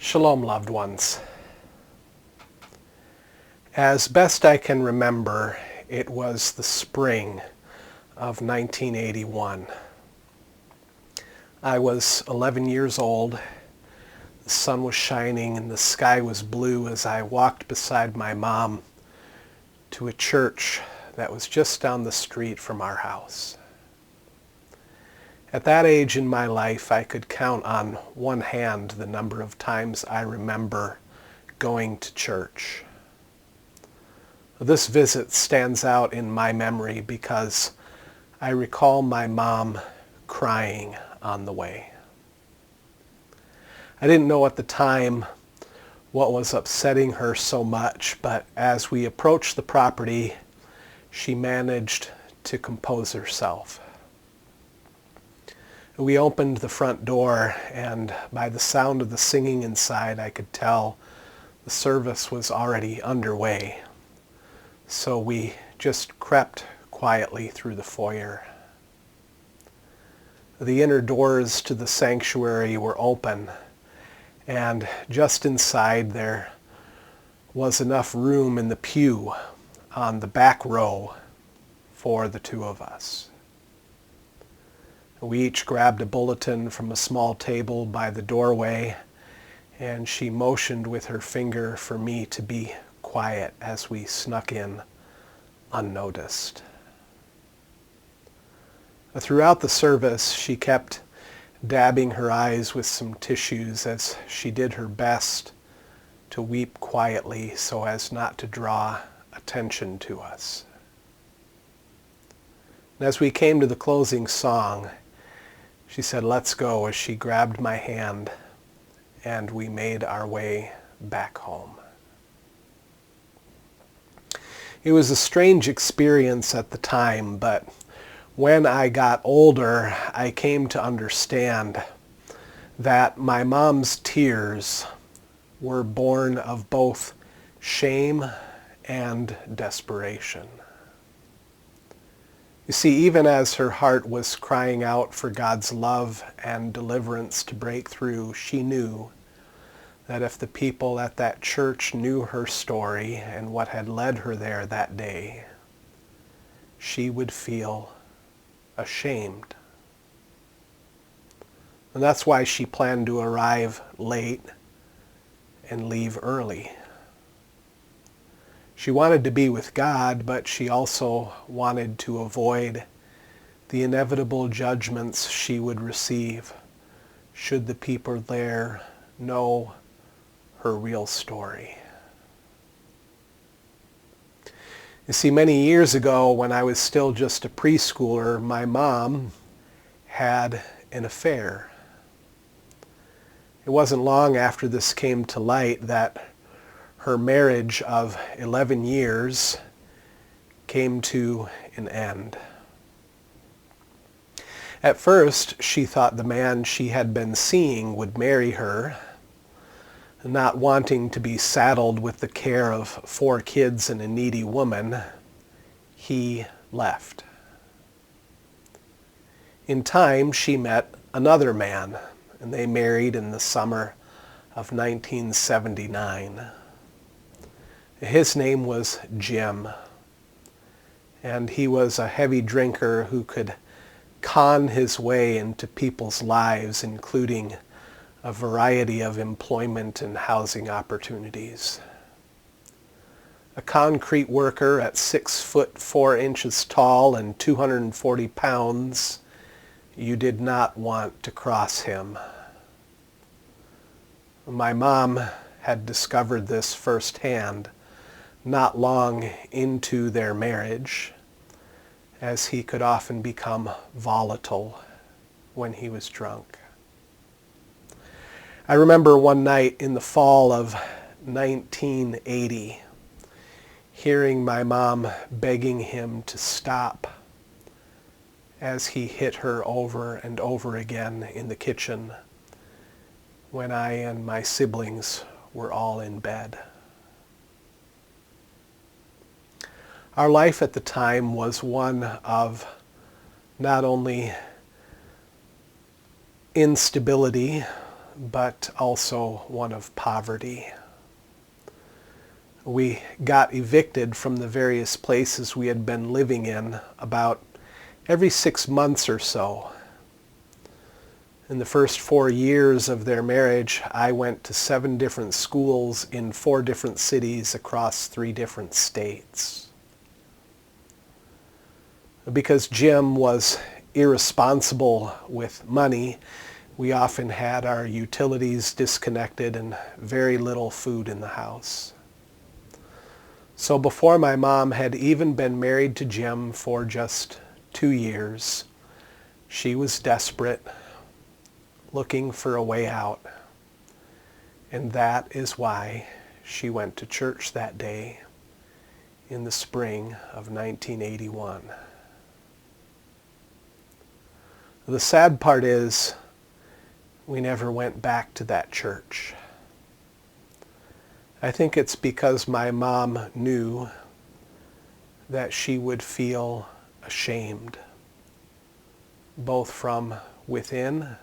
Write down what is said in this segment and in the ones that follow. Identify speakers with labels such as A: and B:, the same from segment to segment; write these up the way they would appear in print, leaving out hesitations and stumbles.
A: Shalom, loved ones. As best I can remember, it was the spring of 1981. I was 11 years old. The sun was shining and the sky was blue as I walked beside my mom to a church that was just down the street from our house. At that age in my life, I could count on one hand the number of times I remember going to church. This visit stands out in my memory because I recall my mom crying on the way. I didn't know at the time what was upsetting her so much, but as we approached the property, she managed to compose herself. We opened the front door, and by the sound of the singing inside, I could tell the service was already underway. So we just crept quietly through the foyer. The inner doors to the sanctuary were open, and just inside there was enough room in the pew on the back row for the two of us. We each grabbed a bulletin from a small table by the doorway, and she motioned with her finger for me to be quiet as we snuck in unnoticed. Throughout the service, she kept dabbing her eyes with some tissues as she did her best to weep quietly so as not to draw attention to us. And as we came to the closing song, she said, "Let's go," as she grabbed my hand and we made our way back home. It was a strange experience at the time, but when I got older, I came to understand that my mom's tears were born of both shame and desperation. You see, even as her heart was crying out for God's love and deliverance to break through, she knew that if the people at that church knew her story and what had led her there that day, she would feel ashamed. And that's why she planned to arrive late and leave early. She wanted to be with God, but she also wanted to avoid the inevitable judgments she would receive should the people there know her real story. You see, many years ago, when I was still just a preschooler, my mom had an affair. It wasn't long after this came to light that her marriage of 11 years came to an end. At first, she thought the man she had been seeing would marry her. Not wanting to be saddled with the care of 4 kids and a needy woman, he left. In time, she met another man, and they married in the summer of 1979. His name was Jim, and he was a heavy drinker who could con his way into people's lives, including a variety of employment and housing opportunities. A concrete worker at 6 foot 4 inches tall and 240 pounds, you did not want to cross him. My mom had discovered this firsthand not long into their marriage, as he could often become volatile when he was drunk. I remember one night in the fall of 1980 hearing my mom begging him to stop as he hit her over and over again in the kitchen when I and my siblings were all in bed. Our life at the time was one of not only instability, but also one of poverty. We got evicted from the various places we had been living in about every 6 months or so. In the first 4 years of their marriage, I went to 7 different schools in 4 different cities across 3 different states. Because Jim was irresponsible with money, we often had our utilities disconnected and very little food in the house. So before my mom had even been married to Jim for just 2 years, she was desperate, looking for a way out. And that is why she went to church that day in the spring of 1981. The sad part is, we never went back to that church. I think it's because my mom knew that she would feel ashamed, both from within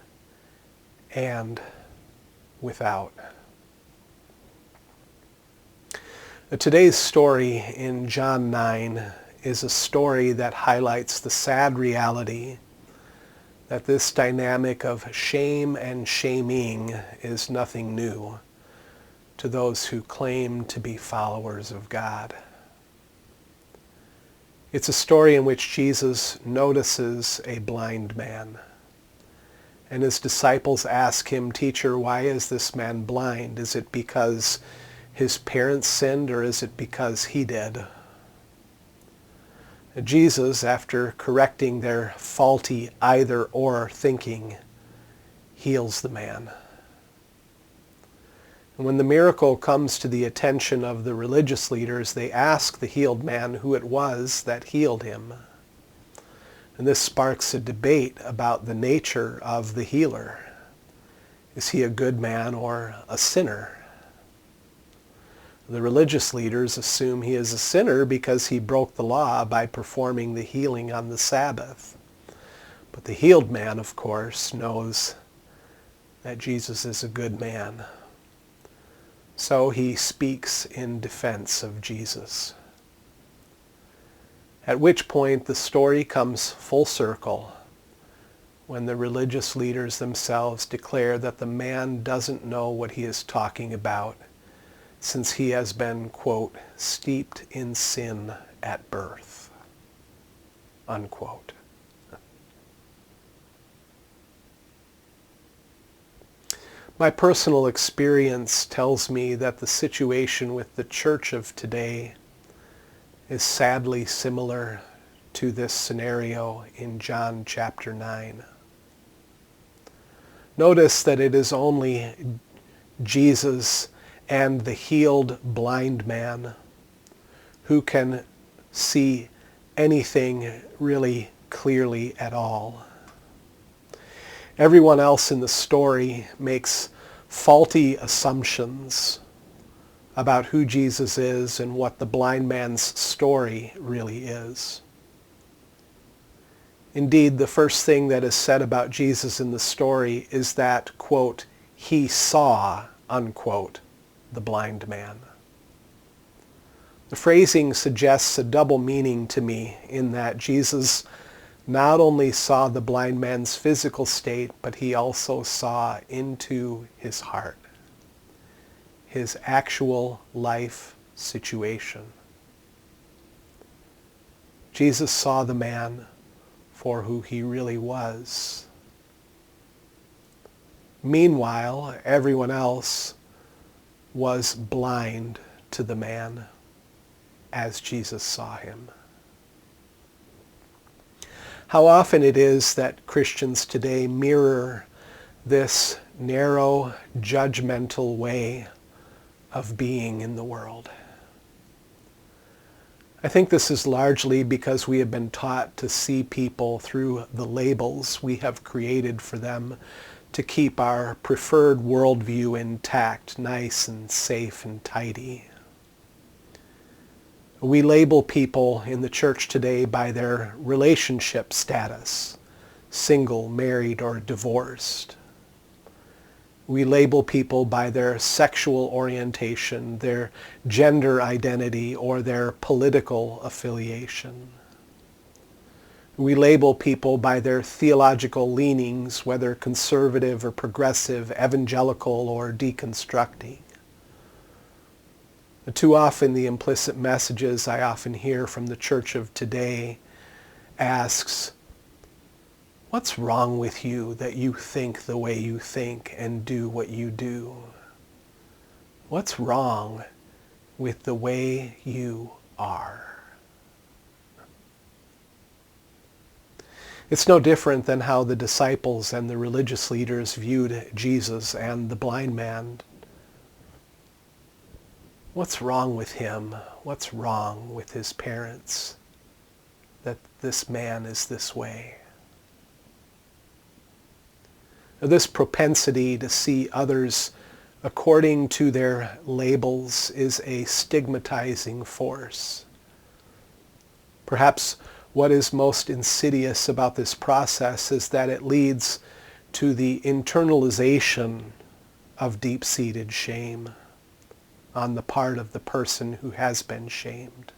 A: and without. Today's story in John 9 is a story that highlights the sad reality that this dynamic of shame and shaming is nothing new to those who claim to be followers of God. It's a story in which Jesus notices a blind man, and his disciples ask him, "Teacher, why is this man blind? Is it because his parents sinned, or is it because he did?" Jesus, after correcting their faulty either-or thinking, heals the man. And when the miracle comes to the attention of the religious leaders, they ask the healed man who it was that healed him. And this sparks a debate about the nature of the healer. Is he a good man or a sinner? The religious leaders assume he is a sinner because he broke the law by performing the healing on the Sabbath. But the healed man, of course, knows that Jesus is a good man. So he speaks in defense of Jesus. At which point the story comes full circle when the religious leaders themselves declare that the man doesn't know what he is talking about, since he has been, quote, steeped in sin at birth, unquote. My personal experience tells me that the situation with the church of today is sadly similar to this scenario in John chapter 9. Notice that it is only Jesus and the healed blind man who can see anything really clearly at all. Everyone else in the story makes faulty assumptions about who Jesus is and what the blind man's story really is. Indeed, the first thing that is said about Jesus in the story is that, quote, he saw, unquote, the blind man. The phrasing suggests a double meaning to me in that Jesus not only saw the blind man's physical state, but he also saw into his heart, his actual life situation. Jesus saw the man for who he really was. Meanwhile, everyone else was blind to the man as Jesus saw him. How often it is that Christians today mirror this narrow, judgmental way of being in the world. I think this is largely because we have been taught to see people through the labels we have created for them to keep our preferred worldview intact, nice and safe and tidy. We label people in the church today by their relationship status, single, married, or divorced. We label people by their sexual orientation, their gender identity, or their political affiliation. We label people by their theological leanings, whether conservative or progressive, evangelical or deconstructing. Too often the implicit messages I often hear from the church of today asks, what's wrong with you that you think the way you think and do what you do? What's wrong with the way you are? It's no different than how the disciples and the religious leaders viewed Jesus and the blind man. What's wrong with him? What's wrong with his parents that this man is this way? This propensity to see others according to their labels is a stigmatizing force. Perhaps what is most insidious about this process is that it leads to the internalization of deep-seated shame on the part of the person who has been shamed.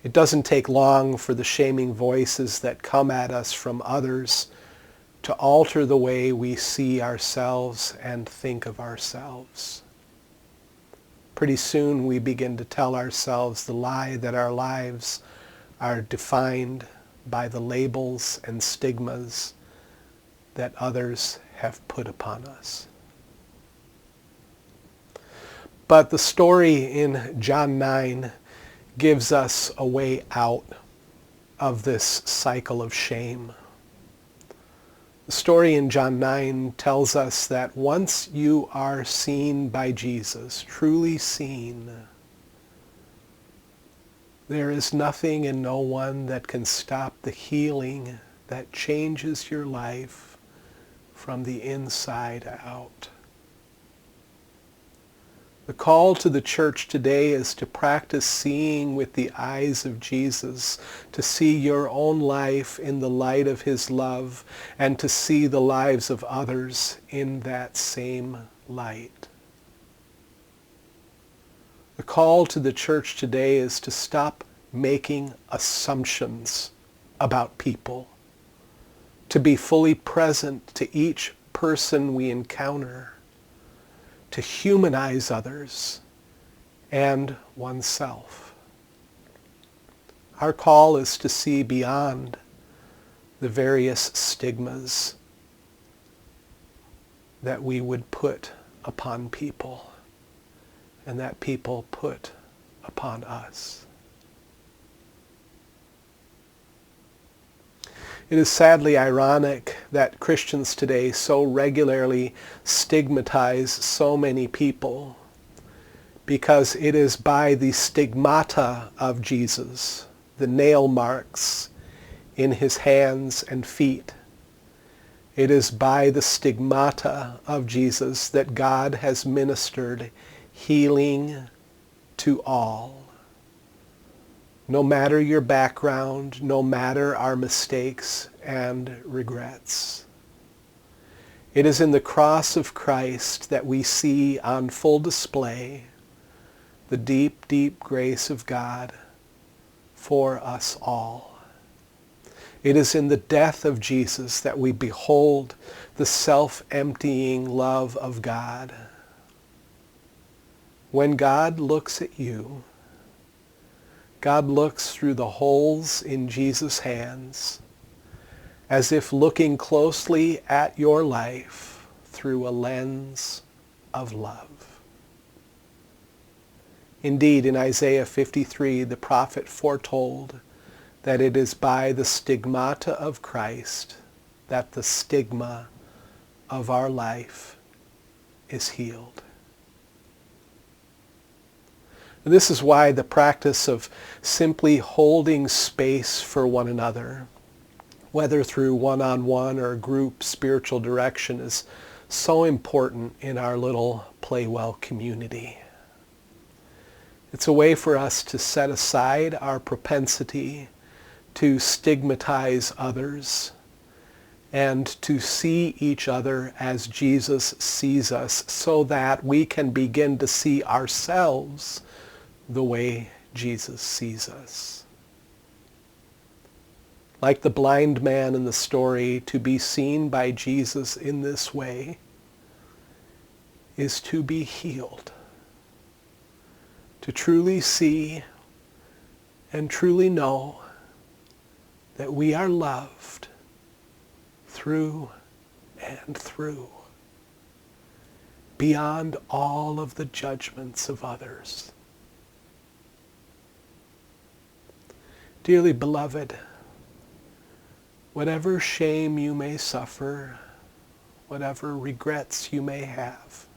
A: It doesn't take long for the shaming voices that come at us from others to alter the way we see ourselves and think of ourselves. Pretty soon we begin to tell ourselves the lie that our lives are defined by the labels and stigmas that others have put upon us. But the story in John 9 gives us a way out of this cycle of shame. The story in John 9 tells us that once you are seen by Jesus, truly seen, there is nothing and no one that can stop the healing that changes your life from the inside out. The call to the church today is to practice seeing with the eyes of Jesus, to see your own life in the light of his love, and to see the lives of others in that same light. The call to the church today is to stop making assumptions about people, to be fully present to each person we encounter, to humanize others and oneself. Our call is to see beyond the various stigmas that we would put upon people and that people put upon us. It is sadly ironic that Christians today so regularly stigmatize so many people, because it is by the stigmata of Jesus, the nail marks in his hands and feet, it is by the stigmata of Jesus that God has ministered healing to all. No matter your background, no matter our mistakes and regrets. It is in the cross of Christ that we see on full display the deep, deep grace of God for us all. It is in the death of Jesus that we behold the self-emptying love of God. When God looks at you, God looks through the holes in Jesus' hands, as if looking closely at your life through a lens of love. Indeed, in Isaiah 53, the prophet foretold that it is by the stigmata of Christ that the stigma of our life is healed. This is why the practice of simply holding space for one another, whether through one-on-one or group spiritual direction, is so important in our little PlayWell community. It's a way for us to set aside our propensity to stigmatize others and to see each other as Jesus sees us, so that we can begin to see ourselves the way Jesus sees us. Like the blind man in the story, to be seen by Jesus in this way is to be healed. To truly see and truly know that we are loved through and through, beyond all of the judgments of others. Dearly beloved, whatever shame you may suffer, whatever regrets you may have,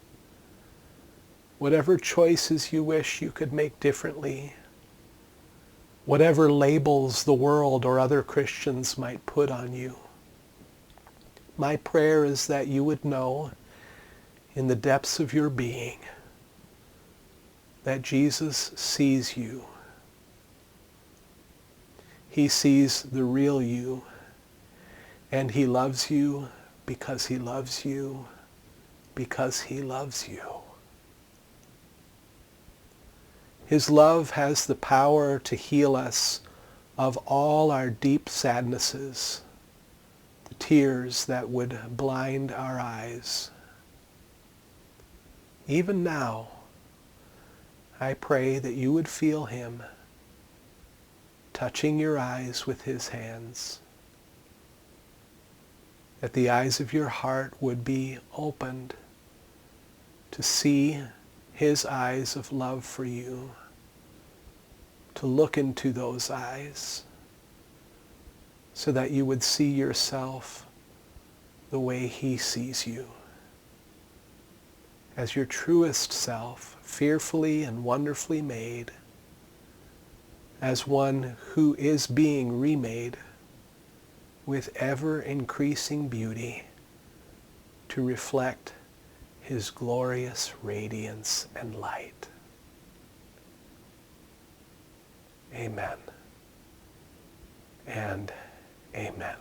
A: whatever choices you wish you could make differently, whatever labels the world or other Christians might put on you, my prayer is that you would know in the depths of your being that Jesus sees you. He sees the real you, and he loves you because he loves you, because he loves you. His love has the power to heal us of all our deep sadnesses, the tears that would blind our eyes. Even now, I pray that you would feel him touching your eyes with his hands, that the eyes of your heart would be opened to see his eyes of love for you, to look into those eyes so that you would see yourself the way he sees you, as your truest self, fearfully and wonderfully made, as one who is being remade with ever-increasing beauty to reflect his glorious radiance and light. Amen and amen.